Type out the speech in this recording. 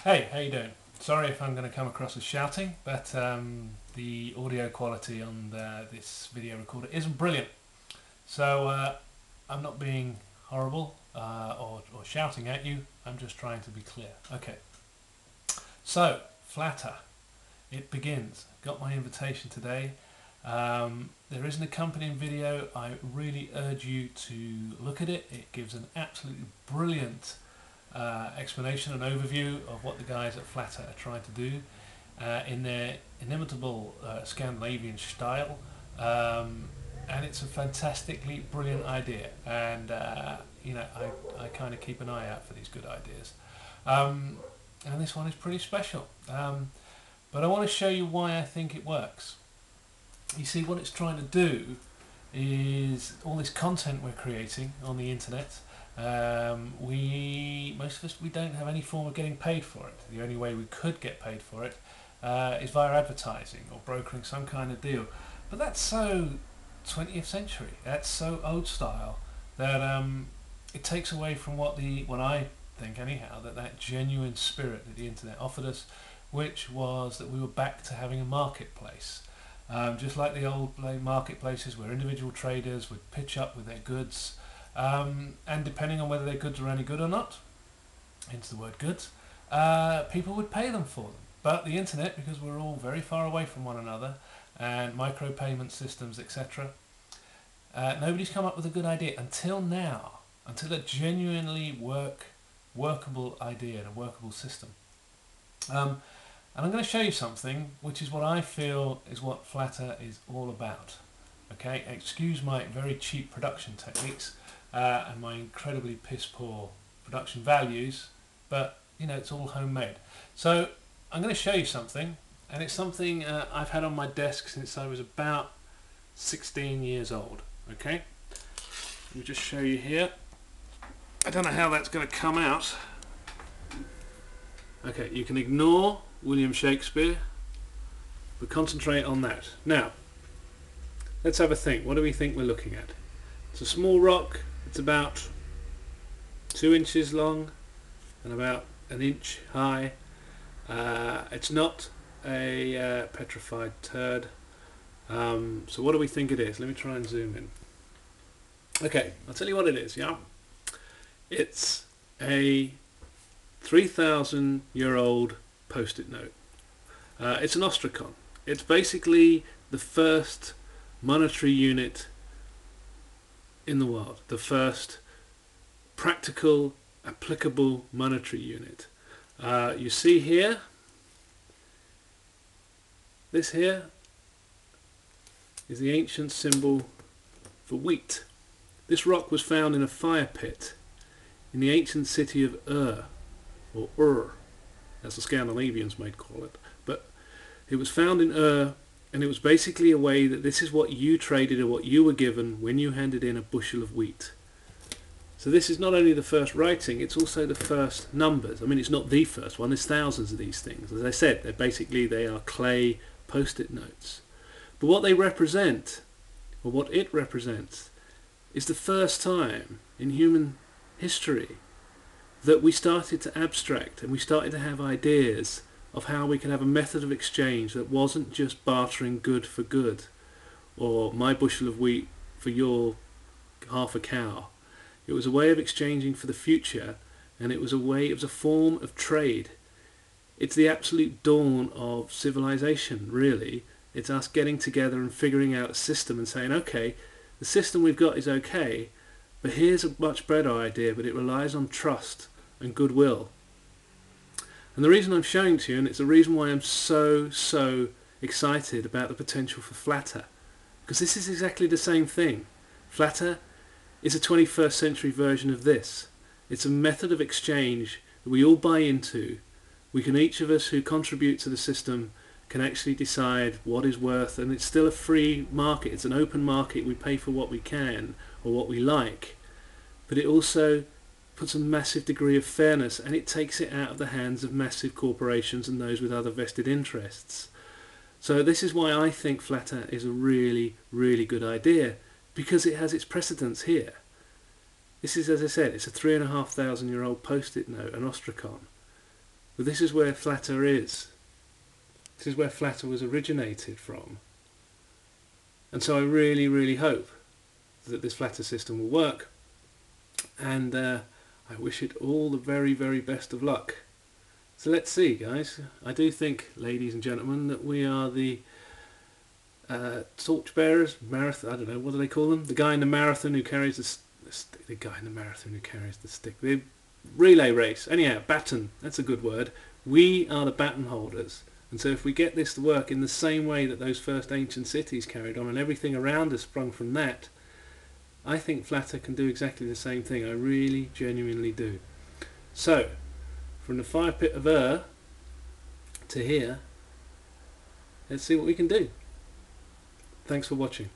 Hey, how you doing? Sorry if I'm going to come across as shouting, but the audio quality on this video recorder isn't brilliant. So I'm not being horrible or shouting at you. I'm just trying to be clear. Okay. So Flattr, it begins. Got my invitation today. There is an accompanying video. I really urge you to look at it. It gives an absolutely brilliant explanation and overview of what the guys at Flattr are trying to do in their inimitable Scandinavian style, and it's a fantastically brilliant idea. And I kind of keep an eye out for these good ideas, and this one is pretty special. But I want to show you why I think it works. You see, what it's trying to do is all this content we're creating on the internet. Most of us, we don't have any form of getting paid for it. The only way we could get paid for it is via advertising or brokering some kind of deal. But that's so 20th century. That's so old style that it takes away from what I think anyhow, that genuine spirit that the internet offered us, which was that we were back to having a marketplace. Just like the old marketplaces where individual traders would pitch up with their goods, and depending on whether their goods were any good or not, hence the word goods, people would pay them for them. But the internet, because we're all very far away from one another, and micropayment systems, etc., nobody's come up with a good idea until now, until a genuinely workable idea and a workable system. And I'm going to show you something which is what I feel is what Flattr is all about. Okay, excuse my very cheap production techniques and my incredibly piss poor production values, but it's all homemade. So I'm going to show you something, and it's something I've had on my desk since I was about 16 years old. Okay, let me just show you here. I don't know how that's going to come out. Okay, you can ignore William Shakespeare, but concentrate on that. Now, let's have a think. What do we think we're looking at? It's a small rock. It's about 2 inches long and about 1 inch high. It's not a petrified turd. So what do we think it is? Let me try and zoom in. Okay, I'll tell you what it is, yeah? It's a 3,000-year-old post-it note. It's an ostracon. It's basically the first monetary unit in the world, the first practical, applicable monetary unit. You see here, this here is the ancient symbol for wheat. This rock was found in a fire pit in the ancient city of or Ur, as the Scandinavians might call it. But it was found in Ur, and it was basically a way that this is what you traded or what you were given when you handed in a bushel of wheat. So this is not only the first writing, it's also the first numbers. I mean, it's not the first one, there's thousands of these things. As I said, they are clay post-it notes. But what they represent, or what it represents, is the first time in human history that we started to abstract and we started to have ideas of how we could have a method of exchange that wasn't just bartering good for good, or my bushel of wheat for your half a cow. It was a way of exchanging for the future, and it was a form of trade. It's the absolute dawn of civilization, really. It's us getting together and figuring out a system and saying, okay, the system we've got is okay, but here's a much better idea, but it relies on trust and goodwill. And the reason I'm showing it to you, and it's the reason why I'm so excited about the potential for Flattr, because this is exactly the same thing. Flattr is a 21st century version of this. It's a method of exchange that we all buy into. Each of us who contribute to the system can actually decide what is worth, and it's still a free market. It's an open market. We pay for what we can or what we like, but it also puts a massive degree of fairness, and it takes it out of the hands of massive corporations and those with other vested interests. So this is why I think Flattr is a really good idea, because it has its precedence here. This is, as I said, it's a 3,500-year-old post-it note, an ostracon. But this is where Flattr is. This is where Flattr was originated from. And so I really, really hope that this Flattr system will work. And I wish it all the very, very best of luck. So let's see, guys. I do think, ladies and gentlemen, that we are the torchbearers, marathon. I don't know, what do they call them? The guy in the marathon who carries the stick. The guy in the marathon who carries the stick. The relay race. Anyhow, baton. That's a good word. We are the baton holders. And so if we get this to work in the same way that those first ancient cities carried on, and everything around us sprung from that, I think Flattr can do exactly the same thing. I really, genuinely do. So, from the fire pit of to here, let's see what we can do. Thanks for watching.